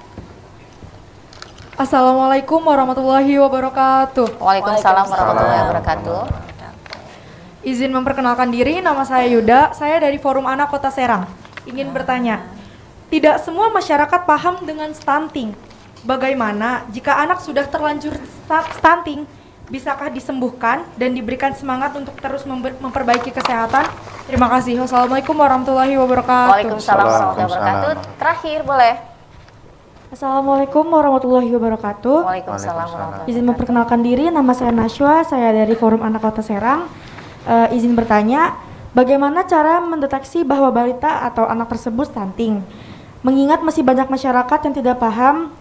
Assalamualaikum warahmatullahi wabarakatuh. Waalaikumsalam warahmatullahi wabarakatuh. Izin memperkenalkan diri, nama saya Yuda, saya dari Forum Anak Kota Serang. Ingin bertanya, tidak semua masyarakat paham dengan stunting. Bagaimana jika anak sudah terlanjur stunting, bisakah disembuhkan dan diberikan semangat untuk terus memperbaiki kesehatan? Terima kasih. Wassalamualaikum warahmatullahi wabarakatuh. Waalaikumsalam warahmatullahi wabarakatuh. Terakhir boleh. Assalamualaikum warahmatullahi wabarakatuh. Waalaikumsalam warahmatullahi Izin memperkenalkan diri, nama saya Nashwa, saya dari Forum Anak Kota Serang. Izin bertanya, bagaimana cara mendeteksi bahwa balita atau anak tersebut stunting? Mengingat masih banyak masyarakat yang tidak paham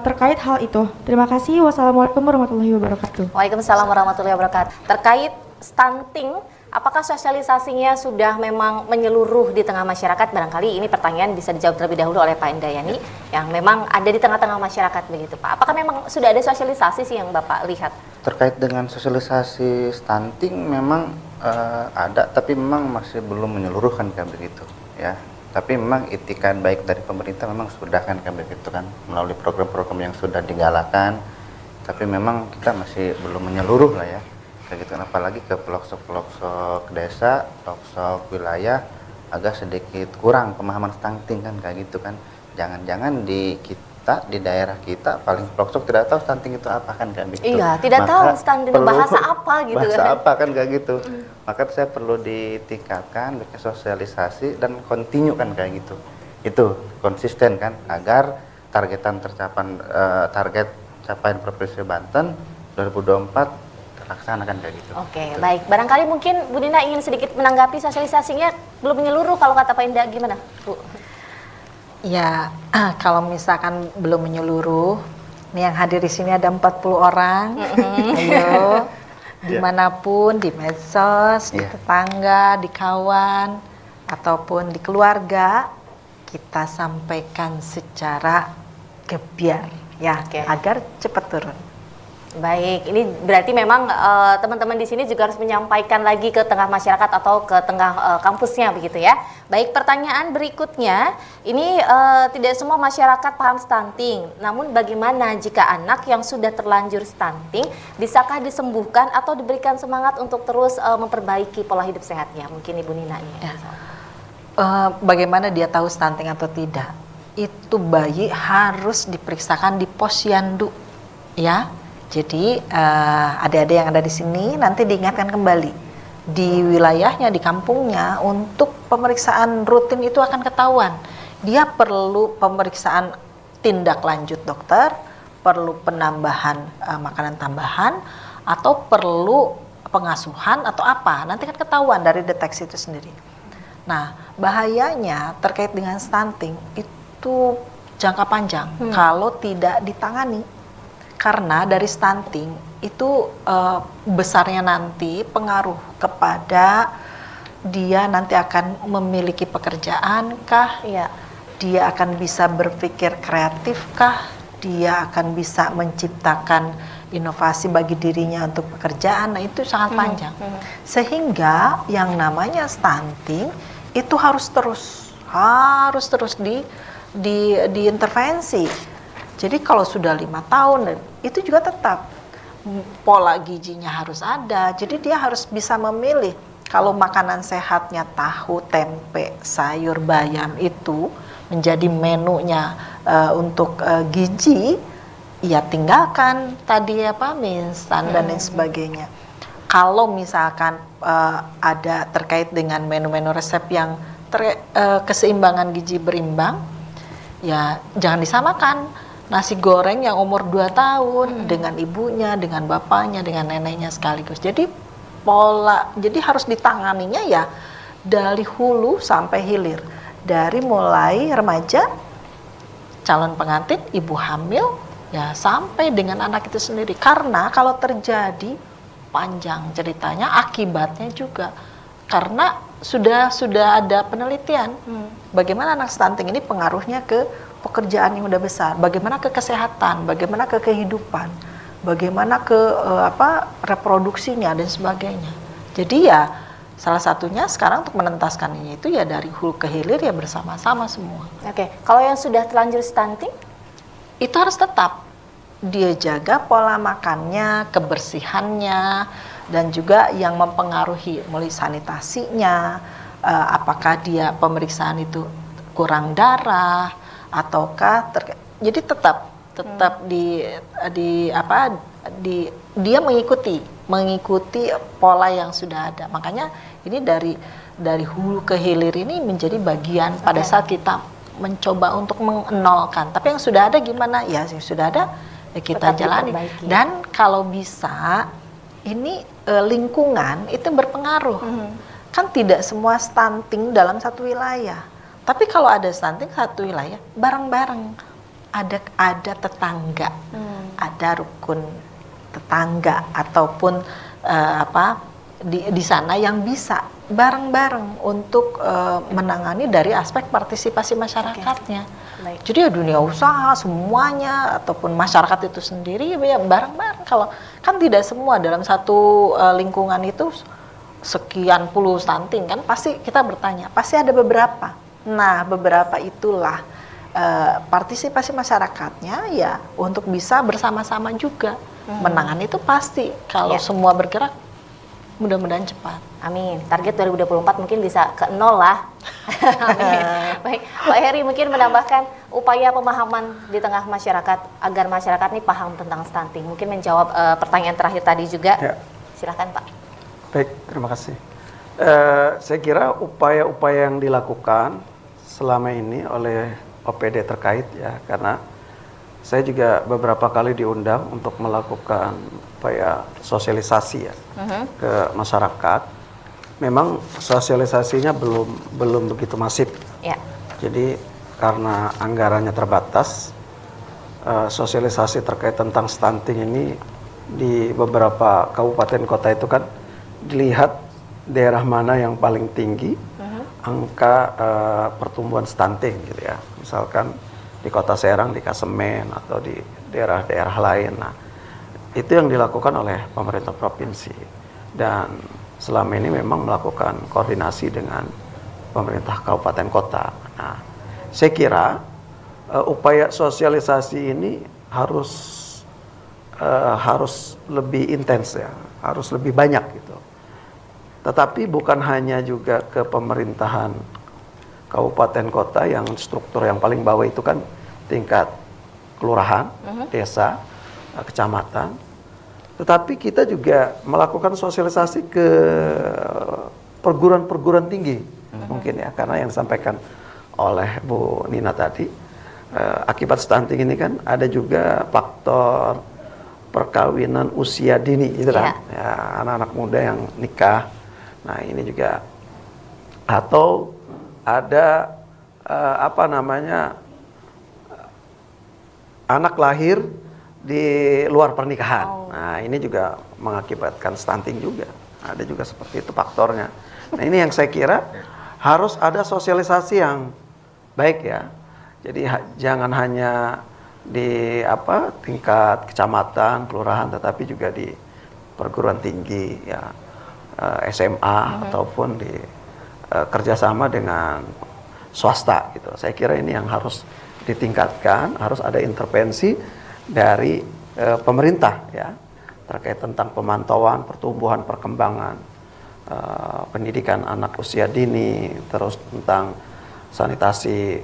terkait hal itu. Terima kasih. Wassalamualaikum warahmatullahi wabarakatuh. Waalaikumsalam warahmatullahi wabarakatuh. Terkait stunting, apakah sosialisasinya sudah memang menyeluruh di tengah masyarakat? Barangkali ini pertanyaan bisa dijawab terlebih dahulu oleh Pak Indayani yang memang ada di tengah-tengah masyarakat begitu Pak. Apakah memang sudah ada sosialisasi sih yang Bapak lihat? Terkait dengan sosialisasi stunting memang ada, tapi memang masih belum menyeluruh kan kayak begitu ya. Tapi memang itikat baik dari pemerintah memang sudah kan kayak begitu kan, melalui program-program yang sudah digalakan. Tapi memang kita masih belum menyeluruh lah ya. Kayak gitu, apalagi ke pelosok-pelosok desa, pelosok wilayah agak sedikit kurang pemahaman stunting kan kayak gitu kan. Jangan-jangan di kita, di daerah kita paling pelosok tidak tahu stunting itu apa kan kayak gitu. Iya, tidak tahu stunting bahasa apa gitu bahasa kan. apa kan kayak gitu. Maka saya perlu ditingkatkan, bikin sosialisasi dan continue kan kayak gitu. Itu konsisten kan agar target capaian Provinsi Banten 2024 terlaksanakan kayak gitu. Oke, baik. Barangkali mungkin Bu Nina ingin sedikit menanggapi sosialisasinya belum menyeluruh kalau kata Pak Indah, gimana, Bu? Ya, kalau misalkan belum menyeluruh, nih yang hadir di sini ada 40 orang. Ayo, dimanapun, di medsos, di tetangga, di kawan, ataupun di keluarga, kita sampaikan secara gebiar, ya, agar cepat turun. Baik, ini berarti memang teman-teman di sini juga harus menyampaikan lagi ke tengah masyarakat atau ke tengah kampusnya begitu ya. Baik, pertanyaan berikutnya, ini tidak semua masyarakat paham stunting. Namun bagaimana jika anak yang sudah terlanjur stunting, bisakah disembuhkan atau diberikan semangat untuk terus memperbaiki pola hidup sehatnya? Mungkin Ibu Nina nih. Ya. Bagaimana dia tahu stunting atau tidak? Itu bayi harus diperiksakan di posyandu, ya. Jadi adik-adik yang ada di sini nanti diingatkan kembali di wilayahnya, di kampungnya untuk pemeriksaan rutin itu akan ketahuan. Dia perlu pemeriksaan tindak lanjut dokter, perlu penambahan makanan tambahan, atau perlu pengasuhan atau apa. Nanti kan ketahuan dari deteksi itu sendiri. Nah, bahayanya terkait dengan stunting itu jangka panjang kalau tidak ditangani. Karena dari stunting itu besarnya nanti pengaruh kepada dia nanti akan memiliki pekerjaan kah? Iya. Dia akan bisa berpikir kreatif kah? Dia akan bisa menciptakan inovasi bagi dirinya untuk pekerjaan. Nah, itu sangat panjang. Sehingga yang namanya stunting itu harus terus diintervensi. Jadi kalau sudah 5 tahun itu juga tetap pola gizinya harus ada. Jadi dia harus bisa memilih. Kalau makanan sehatnya tahu, tempe, sayur, bayam itu menjadi menunya untuk gizi, ya tinggalkan tadi mie instan dan lain sebagainya. Kalau misalkan ada terkait dengan menu-menu resep yang keseimbangan gizi berimbang, ya jangan disamakan nasi goreng yang umur 2 tahun dengan ibunya, dengan bapaknya, dengan neneknya sekaligus. Jadi jadi harus ditanganinya ya dari hulu sampai hilir. Dari mulai remaja, calon pengantin, ibu hamil, ya sampai dengan anak itu sendiri. Karena kalau terjadi panjang ceritanya, akibatnya juga. Karena sudah ada penelitian bagaimana anak stunting ini pengaruhnya ke pekerjaan yang udah besar, bagaimana ke kesehatan, bagaimana ke kehidupan, bagaimana ke reproduksinya dan sebagainya. Jadi ya salah satunya sekarang untuk menentaskannya itu ya dari hulu ke hilir ya bersama-sama semua. Oke, kalau yang sudah terlanjur stunting? Itu harus tetap dia jaga pola makannya, kebersihannya, dan juga yang mempengaruhi mulai sanitasinya, apakah dia pemeriksaan itu kurang darah, ataukah jadi tetap dia mengikuti pola yang sudah ada. Makanya ini dari hulu ke hilir ini menjadi bagian pada saat kita mencoba untuk menolkan. Tapi yang sudah ada gimana? Ya yang sudah ada ya kita jalani. Dan kalau bisa ini lingkungan itu berpengaruh. Kan tidak semua stunting dalam satu wilayah. Tapi kalau ada stunting satu wilayah, bareng-bareng ada tetangga, ada rukun tetangga ataupun di sana yang bisa bareng-bareng untuk menangani dari aspek partisipasi masyarakatnya. Jadi ya dunia usaha semuanya ataupun masyarakat itu sendiri ya bareng-bareng. Kalau kan tidak semua dalam satu lingkungan itu sekian puluh stunting kan pasti kita bertanya, pasti ada beberapa. Nah, beberapa itulah partisipasi masyarakatnya ya untuk bisa bersama-sama juga menangani itu pasti kalau semua bergerak mudah-mudahan cepat. Amin. Target 2024 mungkin bisa ke 0 lah. Amin. Baik, Pak Heri mungkin menambahkan upaya pemahaman di tengah masyarakat agar masyarakat ini paham tentang stunting. Mungkin menjawab pertanyaan terakhir tadi juga. Ya. Silakan Pak. Baik, terima kasih. Saya kira upaya-upaya yang dilakukan selama ini oleh OPD terkait ya, karena saya juga beberapa kali diundang untuk melakukan sosialisasi ya ke masyarakat. Memang sosialisasinya belum begitu masif. Ya. Jadi karena anggarannya terbatas, sosialisasi terkait tentang stunting ini di beberapa kabupaten kota itu kan dilihat daerah mana yang paling tinggi angka pertumbuhan stunting gitu ya. Misalkan di Kota Serang, di Kasemen atau di daerah-daerah lain. Nah, itu yang dilakukan oleh pemerintah provinsi, dan selama ini memang melakukan koordinasi dengan pemerintah kabupaten kota. Nah, saya kira upaya sosialisasi ini harus lebih intens ya, harus lebih banyak gitu. Tetapi bukan hanya juga ke pemerintahan kabupaten kota yang struktur yang paling bawah itu kan tingkat kelurahan, desa, kecamatan. Tetapi kita juga melakukan sosialisasi ke perguruan-perguruan tinggi mungkin ya, karena yang disampaikan oleh Bu Nina tadi, akibat stunting ini kan ada juga faktor perkawinan usia dini itu kan, ya, anak-anak muda yang nikah. Nah ini juga, atau ada anak lahir di luar pernikahan. Nah ini juga mengakibatkan stunting juga. Ada juga seperti itu faktornya. Nah ini yang saya kira harus ada sosialisasi yang baik ya. Jadi jangan hanya di tingkat kecamatan, kelurahan, tetapi juga di perguruan tinggi ya, SMA ataupun di kerjasama dengan swasta gitu. Saya kira ini yang harus ditingkatkan, harus ada intervensi dari pemerintah ya, terkait tentang pemantauan pertumbuhan perkembangan pendidikan anak usia dini, terus tentang sanitasi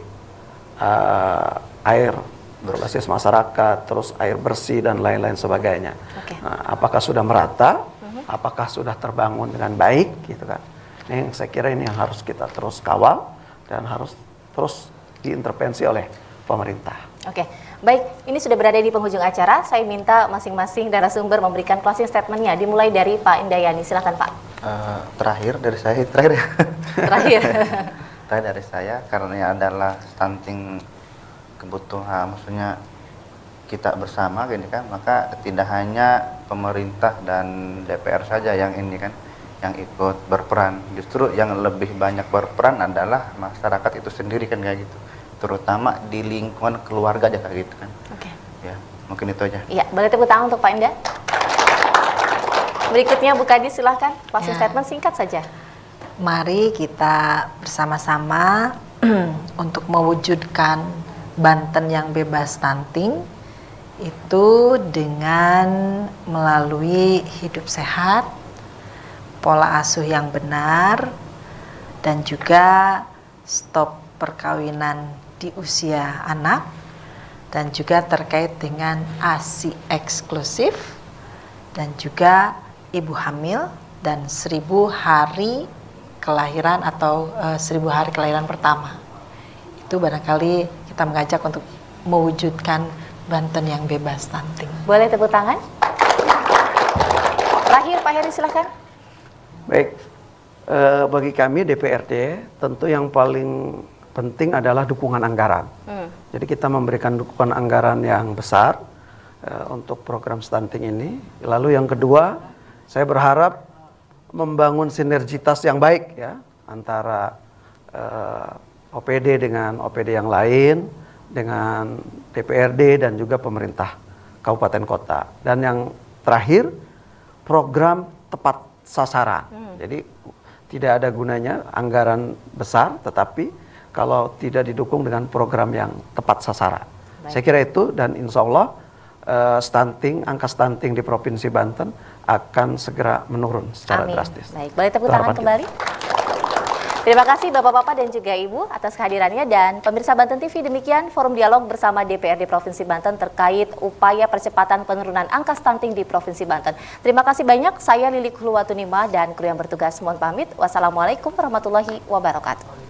air berbasis masyarakat, terus air bersih dan lain-lain sebagainya. Nah, apakah sudah merata? Apakah sudah terbangun dengan baik gitu kan? Ini yang saya kira ini yang harus kita terus kawal dan harus terus diintervensi oleh pemerintah. Oke, baik. Ini sudah berada di penghujung acara. Saya minta masing-masing narasumber memberikan closing statement-nya. Dimulai dari Pak Indayani. Silakan Pak. Terakhir dari saya, Terakhir. Terakhir dari saya, karena ini adalah stunting kebutuhan, maksudnya kita bersama gini kan, maka tidak hanya pemerintah dan DPR saja yang ini kan yang ikut berperan. Justru yang lebih banyak berperan adalah masyarakat itu sendiri kan kayak gitu, terutama di lingkungan keluarga aja kayak gitu kan. Oke. Ya mungkin itu aja. Iya, boleh tepuk tangan untuk Pak Indah. Berikutnya Bu Kadi, silahkan closing statement singkat saja. Mari kita bersama-sama untuk mewujudkan Banten yang bebas stunting itu dengan melalui hidup sehat, pola asuh yang benar, dan juga stop perkawinan di usia anak, dan juga terkait dengan ASI eksklusif, dan juga ibu hamil, dan 1000 hari kelahiran atau 1000 hari kelahiran pertama. Itu barangkali kita mengajak untuk mewujudkan Banten yang bebas stunting. Boleh tepuk tangan? Terakhir Pak Heri, silahkan. Baik, bagi kami DPRD tentu yang paling penting adalah dukungan anggaran. Jadi kita memberikan dukungan anggaran yang besar untuk program stunting ini. Lalu yang kedua, saya berharap membangun sinergitas yang baik ya antara OPD dengan OPD yang lain, dengan DPRD dan juga pemerintah kabupaten kota. Dan yang terakhir, program tepat sasaran. Jadi tidak ada gunanya anggaran besar, tetapi kalau tidak didukung dengan program yang tepat sasaran. Baik. Saya kira itu, dan insya Allah angka stunting di Provinsi Banten akan segera menurun secara drastis. Baik, boleh tepuk tangan kembali. Terima kasih Bapak-Bapak dan juga Ibu atas kehadirannya, dan pemirsa Banten TV, demikian forum dialog bersama DPRD Provinsi Banten terkait upaya percepatan penurunan angka stunting di Provinsi Banten. Terima kasih banyak, saya Lili Khuluwatunima dan kru yang bertugas mohon pamit. Wassalamualaikum warahmatullahi wabarakatuh.